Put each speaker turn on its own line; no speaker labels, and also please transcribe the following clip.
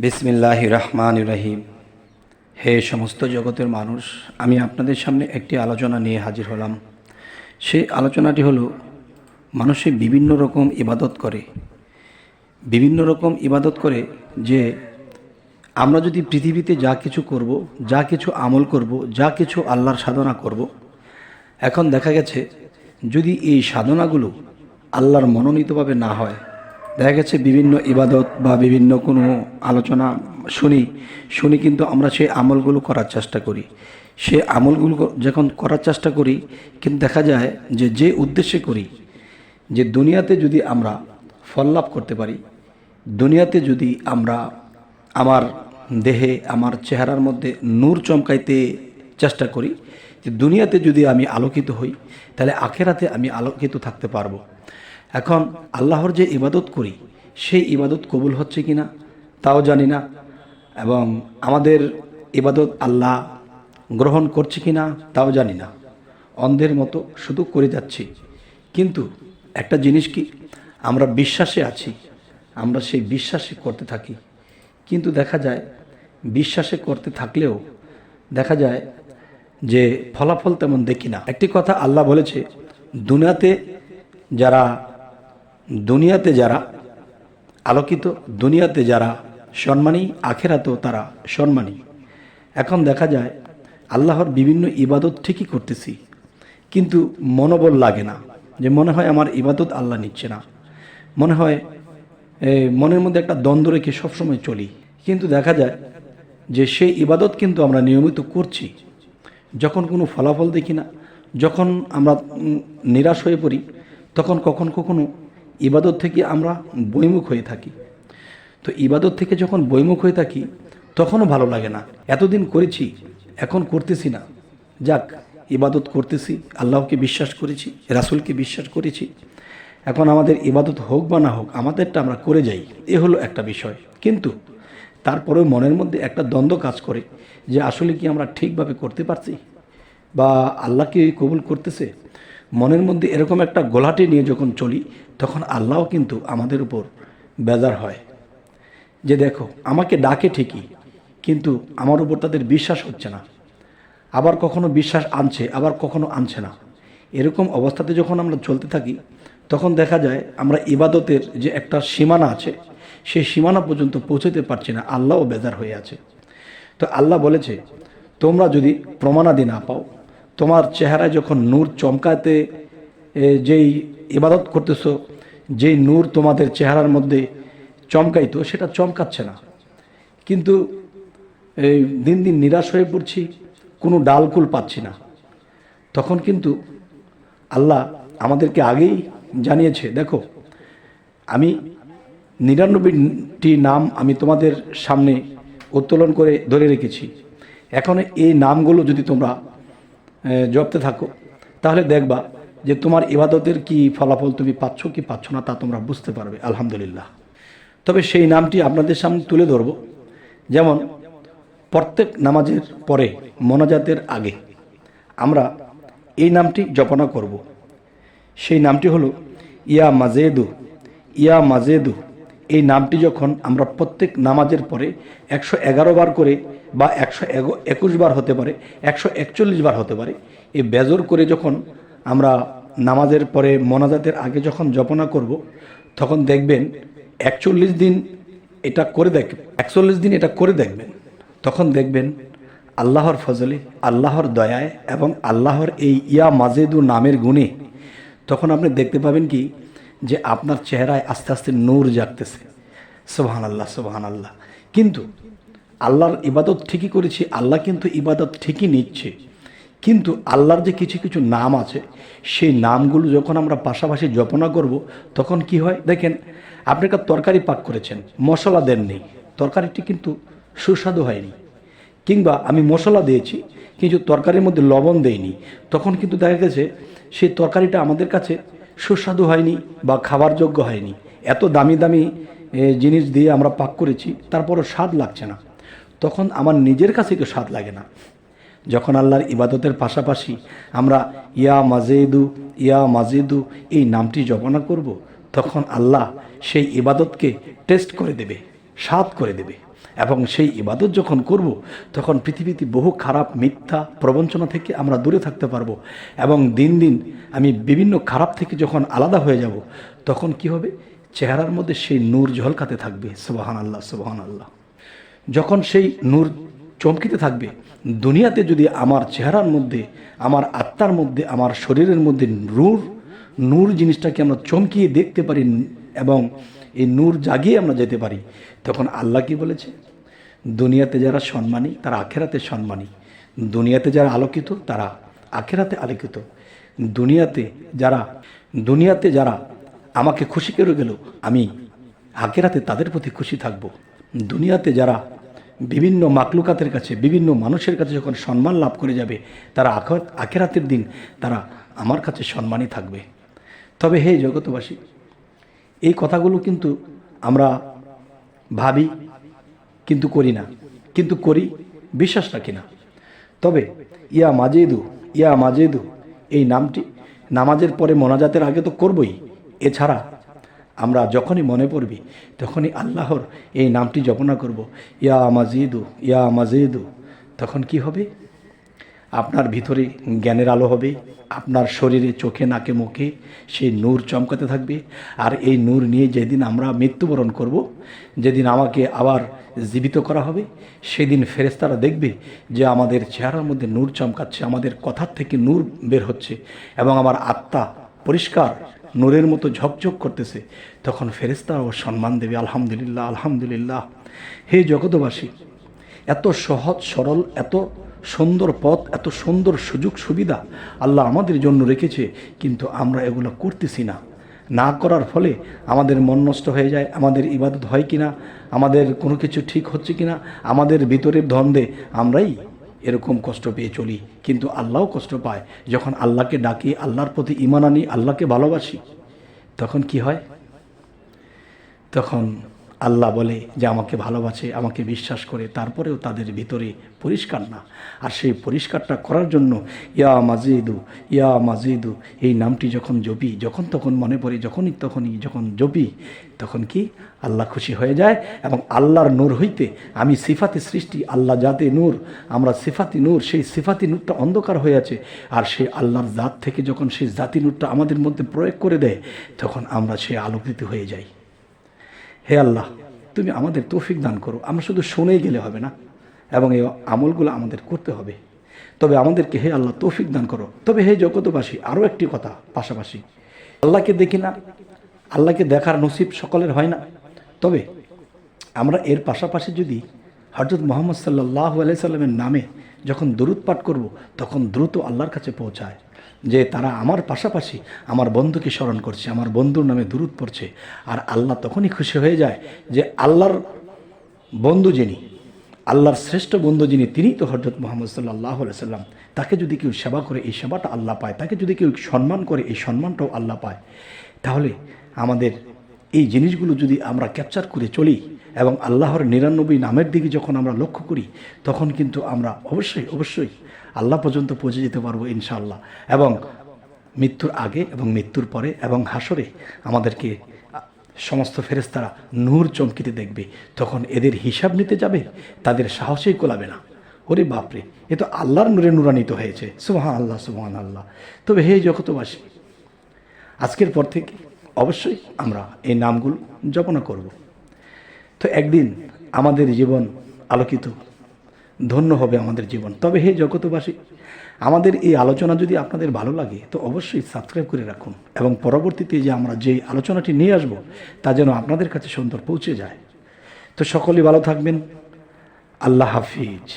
বিসমিল্লাহির রহমানির রহিম। হে সমস্ত জগতের মানুষ, আমি আপনাদের সামনে একটি আলোচনা নিয়ে হাজির হলাম। সেই আলোচনাটি হলো, মানুষে বিভিন্ন রকম ইবাদত করে যে আমরা যদি পৃথিবীতে যা কিছু করব, যা কিছু আমল করব, যা কিছু আল্লাহর সাধনা করব, এখন দেখা গেছে যদি এই সাধনাগুলো আল্লাহর মনোনীতভাবে না হয়, দেখা গেছে বিভিন্ন ইবাদত বা বিভিন্ন কোনো আলোচনা শুনি কিন্তু আমরা সেই আমলগুলো করার চেষ্টা করি। সে আমলগুলো যখন করার চেষ্টা করি, কিন্তু দেখা যায় যে উদ্দেশ্যে করি, যে দুনিয়াতে যদি আমরা ফল লাভ করতে পারি, দুনিয়াতে যদি আমরা আমার দেহে আমার চেহারার মধ্যে নূর চমকাইতে চেষ্টা করি, যে দুনিয়াতে যদি আমি আলোকিত হই, তাহলে আখেরাতে আমি আলোকিত থাকতে পারবো। এখন আল্লাহর যে ইবাদত করি, সেই ইবাদত কবুল হচ্ছে কি না তাও জানি না, এবং আমাদের ইবাদত আল্লাহ গ্রহণ করছে কি না তাও জানি না। অন্ধের মতো শুধু করে যাচ্ছি। কিন্তু একটা জিনিস কি, আমরা বিশ্বাসে আছি, আমরা সেই বিশ্বাসে করতে থাকি। কিন্তু দেখা যায় বিশ্বাসে করতে থাকলেও দেখা যায় যে ফলাফল তেমন দেখি না। একটি কথা আল্লাহ বলেছে, দুনিয়াতে যারা আলোকিত, দুনিয়াতে যারা সম্মানী, আখেরাতেও তারা সম্মানী। এখন দেখা যায় আল্লাহর বিভিন্ন ইবাদত ঠিকই করতেছি, কিন্তু মনোবল লাগে না, যে মনে হয় আমার ইবাদত আল্লাহ নিচ্ছে না, মনে হয় মনের মধ্যে একটা দ্বন্দ্ব রেখে সবসময় চলি। কিন্তু দেখা যায় যে সেই ইবাদত কিন্তু আমরা নিয়মিত করছি, যখন কোনো ফলাফল দেখি না, যখন আমরা নিরাশ হয়ে পড়ি, তখন কখনো ইবাদত থেকে আমরা বৈমুখ হয়ে থাকি। তো ইবাদত থেকে যখন বৈমুখ হয়ে থাকি, তখনও ভালো লাগে না। এতদিন করেছি, এখন করতেছি না, যাক ইবাদত করতেছি, আল্লাহকে বিশ্বাস করেছি, রাসূলকে বিশ্বাস করেছি, এখন আমাদের ইবাদত হোক বা না হোক, আমাদেরটা আমরা করে যাই। এ হলো একটা বিষয়। কিন্তু তারপরেও মনের মধ্যে একটা দ্বন্দ্ব কাজ করে, যে আসলে কি আমরা ঠিকভাবে করতে পারছি, বা আল্লাহ কি কবুল করতেছে। মনের মধ্যে এরকম একটা গোলাটে নিয়ে যখন চলি, তখন আল্লাহও কিন্তু আমাদের উপর বেজার হয়, যে দেখো আমাকে ডাকে ঠিকই, কিন্তু আমার উপর তাদের বিশ্বাস হচ্ছে না। আবার কখনো বিশ্বাস আনছে, আবার কখনো আনছে না। এরকম অবস্থাতে যখন আমরা চলতে থাকি, তখন দেখা যায় আমরা ইবাদতের যে একটা সীমানা আছে, সেই সীমানা পর্যন্ত পৌঁছতে পারছি না, আল্লাহও বেজার হয়ে আছে। তো আল্লাহ বলেছে, তোমরা যদি প্রমাণাদি না পাও, তোমার চেহারায় যখন নূর চমকাতে, যেই ইবাদত করতেছো, যেই নূর তোমাদের চেহারার মধ্যে চমকাইতো, সেটা চমকাচ্ছে না। কিন্তু এই দিন দিন নিরাশ হয়ে পড়ছি, কোনো ডালকুল পাচ্ছি না। তখন কিন্তু আল্লাহ আমাদেরকে আগেই জানিয়েছে, দেখো আমি 99টি নাম আমি তোমাদের সামনে উত্তোলন করে ধরে রেখেছি। এখন এই নামগুলো যদি তোমরা জপতে থাকো, তাহলে দেখবা যে তোমার ইবাদতের কি ফলাফল তুমি পাচ্ছ কি পাচ্ছ না, তা তোমরা বুঝতে পারবে আলহামদুলিল্লাহ। তবে সেই নামটি আপনাদের সামনে তুলে ধরব। যেমন প্রত্যেক নামাজের পরে মোনাজাতের আগে আমরা এই নামটি জপনা করব। সেই নামটি হলো ইয়া মাজেদু, ইয়া মাজেদু। এই নামটি যখন আমরা প্রত্যেক নামাজের পরে 111 বার করে, বা 121 বার হতে পারে, 141 বার হতে পারে, এই বেজর করে যখন আমরা নামাজের পরে মোনাজাতের আগে যখন জপনা করব, তখন দেখবেন 41 দিন এটা করে দেখবেন, তখন দেখবেন আল্লাহর ফজলে, আল্লাহর দয়ায় এবং আল্লাহর এই ইয়া মাজেদু নামের গুণে, তখন আপনি দেখতে পাবেন কি, যে আপনার চেহারায় আস্তে আস্তে নূর জাগতেছে। সুবহানাল্লাহ, সুবহানাল্লাহ। কিন্তু আল্লাহর ইবাদত ঠিকই করেছি, আল্লাহ কিন্তু ইবাদত ঠিকই নিচ্ছে। কিন্তু আল্লাহর যে কিছু কিছু নাম আছে, সেই নামগুলো যখন আমরা পাশাপাশি জপনা করব, তখন কি হয় দেখেন, আপনি একটা তরকারি পাক করেছেন, মশলা দেননি, তরকারিটি কিন্তু সুস্বাদু হয়নি। কিংবা আমি মশলা দিয়েছি, কিন্তু তরকারির মধ্যে লবণ দেইনি, তখন কিন্তু দেখা গেছে সেই তরকারিটা আমাদের কাছে সুস্বাদু হয়নি বা খাবার যোগ্য হয়নি। এত দামি দামি জিনিস দিয়ে আমরা পাক করেছি, তারপরও স্বাদ লাগছে না। তখন আমার নিজের কাছে তো স্বাদ লাগে না। যখন আল্লাহর ইবাদতের পাশাপাশি আমরা ইয়া মাজেদু, ইয়া মাজেদু এই নামটি জপনা করব, তখন আল্লাহ সেই ইবাদতকে টেস্ট করে দেবে, স্বাদ করে দেবে। এবং সেই ইবাদত যখন করব তখন পৃথিবীতে বহু খারাপ মিথ্যা প্রবঞ্চনা থেকে আমরা দূরে থাকতে পারবো এবং দিন দিন আমি বিভিন্ন খারাপ থেকে যখন আলাদা হয়ে যাব তখন কি হবে, চেহারার মধ্যে সেই নূর ঝলকাতে থাকবে। সুবহানাল্লাহ, সুবহানাল্লাহ। যখন সেই নূর চমকিতে থাকবে, দুনিয়াতে যদি আমার চেহারার মধ্যে, আমার আত্মার মধ্যে, আমার শরীরের মধ্যে নূর জিনিসটাকে আমরা চমকিয়ে দেখতে পারি এবং এই নূর জাগিয়ে আমরা যেতে পারি, তখন আল্লাহ কি বলেছে, দুনিয়াতে যারা সম্মানী তারা আখেরাতে সম্মানী, দুনিয়াতে যারা আলোকিত তারা আখেরাতে আলোকিত, দুনিয়াতে যারা আমাকে খুশি করে গেল আমি আখেরাতে তাদের প্রতি খুশি থাকব। দুনিয়াতে যারা বিভিন্ন মাকলুকাতের কাছে, বিভিন্ন মানুষের কাছে যখন সম্মান লাভ করে যাবে, তারা আখেরাতের দিন তারা আমার কাছে সম্মানই থাকবে। তবে হে জগতবাসী, এই কথাগুলো কিন্তু আমরা ভাবি কিন্তু করি না, কিন্তু করি বিশ্বাস রাখি না। তবে ইয়া মাজেদু এই নামটি নামাজের পরে মোনাজাতের আগে তো করবই, এছাড়া আমরা যখনই মনে পড়বি তখনই আল্লাহর এই নামটি জপনা করব, ইয়া মাজেদু। তখন কি হবে, আপনার ভিতরে জ্ঞানের আলো হবে, আপনার শরীরে, চোখে, নাকে, মুখে সেই নূর চমকাতে থাকবে। আর এই নূর নিয়ে যেদিন আমরা মৃত্যুবরণ করব, যেদিন আমাকে আবার জীবিত করা হবে, সেদিন ফেরেশতারা দেখবে যে আমাদের চেহারার মধ্যে নূর চমকাচ্ছে, আমাদের কথার থেকে নূর বের হচ্ছে এবং আমার আত্মা পরিষ্কার নূরের মতো ঝকঝক করতেছে। তখন ফেরেশতারাও সম্মান দেবে। আলহামদুলিল্লাহ, আলহামদুলিল্লাহ। হে জগতবাসী, এত সহজ সরল, এত সুন্দর পথ, এত সুন্দর সুযোগ সুবিধা আল্লাহ আমাদের জন্য রেখেছে, কিন্তু আমরা এগুলো করতেছি না। না করার ফলে আমাদের মন নষ্ট হয়ে যায়, আমাদের ইবাদত হয় কিনা, আমাদের কোনো কিছু ঠিক হচ্ছে কিনা, আমাদের ভিতরের দ্বন্দ্বে আমরাই এরকম কষ্ট পেয়ে চলি। কিন্তু আল্লাহও কষ্ট পায় যখন আল্লাহকে ডাকি, আল্লাহর প্রতি ঈমান আনি, আল্লাহকে ভালোবাসি। তখন কি হয়, তখন আল্লাহ বলে যে আমাকে ভালোবাসে, আমাকে বিশ্বাস করে, তারপরেও তাদের ভিতরে পরিষ্কার না। আর সেই পরিষ্কারটা করার জন্য ইয়া মাজেদু এই নামটি যখন জপি, যখন তখন মনে পড়ে, যখন জপি, তখন কি আল্লাহ খুশি হয়ে যায় এবং আল্লাহর নূর হইতে আমি সিফাতি সৃষ্টি, আল্লাহ জাতে নূর, আমরা সিফাতি নূর, সেই সিফাতি নূরটা অন্ধকার হয়ে আছে। আর সেই আল্লাহর জাত থেকে যখন সেই জাতি নূরটা আমাদের মধ্যে প্রয়োগ করে দেয়, তখন আমরা সেই আলোকিত হয়ে যাই। হে আল্লাহ, তুমি আমাদের তৌফিক দান করো। আমরা শুধু শুনেই গেলে হবে না এবং এই আমলগুলো আমাদের করতে হবে। তবে আমাদেরকে হে আল্লাহ তৌফিক দান করো। তবে হে জগতবাসী, আরও একটি কথা পাশাপাশি, আল্লাহকে দেখি না, আল্লাহকে দেখার নসিব সকলের হয় না। তবে আমরা এর পাশাপাশি যদি হযরত মুহাম্মদ সাল্লাল্লাহু আলাইহি সাল্লামের নামে যখন দরুদ পাঠ করব, তখন দ্রুত আল্লাহর কাছে পৌঁছায় যে তারা আমার পাশাপাশি আমার বন্ধুকে স্মরণ করছে, আমার বন্ধুর নামে দুরূদ পড়ছে। আর আল্লাহ তখনই খুশি হয়ে যায় যে আল্লাহর বন্ধু যিনি, আল্লাহর শ্রেষ্ঠ বন্ধু যিনি, তিনিই তো হযরত মুহাম্মদ সাল্লাল্লাহু আলাইহি সাল্লাম। তাকে যদি কেউ সেবা করে, এই সেবাটা আল্লাহ পায়। তাকে যদি কেউ সম্মান করে, এই সম্মানটাও আল্লাহ পায়। তাহলে আমাদের এই জিনিসগুলো যদি আমরা ক্যাপচার করে চলি এবং আল্লাহর 99 নামের দিকে যখন আমরা লক্ষ্য করি, তখন কিন্তু আমরা অবশ্যই আল্লাহ পর্যন্ত পৌঁছে যেতে পারবো ইনশাআল্লাহ। এবং মৃত্যুর আগে এবং মৃত্যুর পরে এবং হাসরে আমাদেরকে সমস্ত ফেরেশতারা নূর চমকিতে দেখবে। তখন এদের হিসাব নিতে যাবে, তাদের সাহসেই কোলাবে না। ওরে বাপরে, এ তো আল্লাহর নূরে নূরান্বিত হয়েছে। সুবহানাল্লাহ, সুবহানাল্লাহ। তবে হে জগতবাসী, আজকের পর থেকে অবশ্যই আমরা এই নামগুলো জপনা করব। তো একদিন আমাদের জীবন আলোকিত, ধন্য হবে আমাদের জীবন। তবে হে জগতবাসী, আমাদের এই আলোচনা যদি আপনাদের ভালো লাগে তো অবশ্যই সাবস্ক্রাইব করে রাখুন এবং পরবর্তীতে যে আমরা যে আলোচনাটি নিয়ে আসব তা যেন আপনাদের কাছে সুন্দর পৌঁছে যায়। তো সকলেই ভালো থাকবেন। আল্লাহ হাফিজ।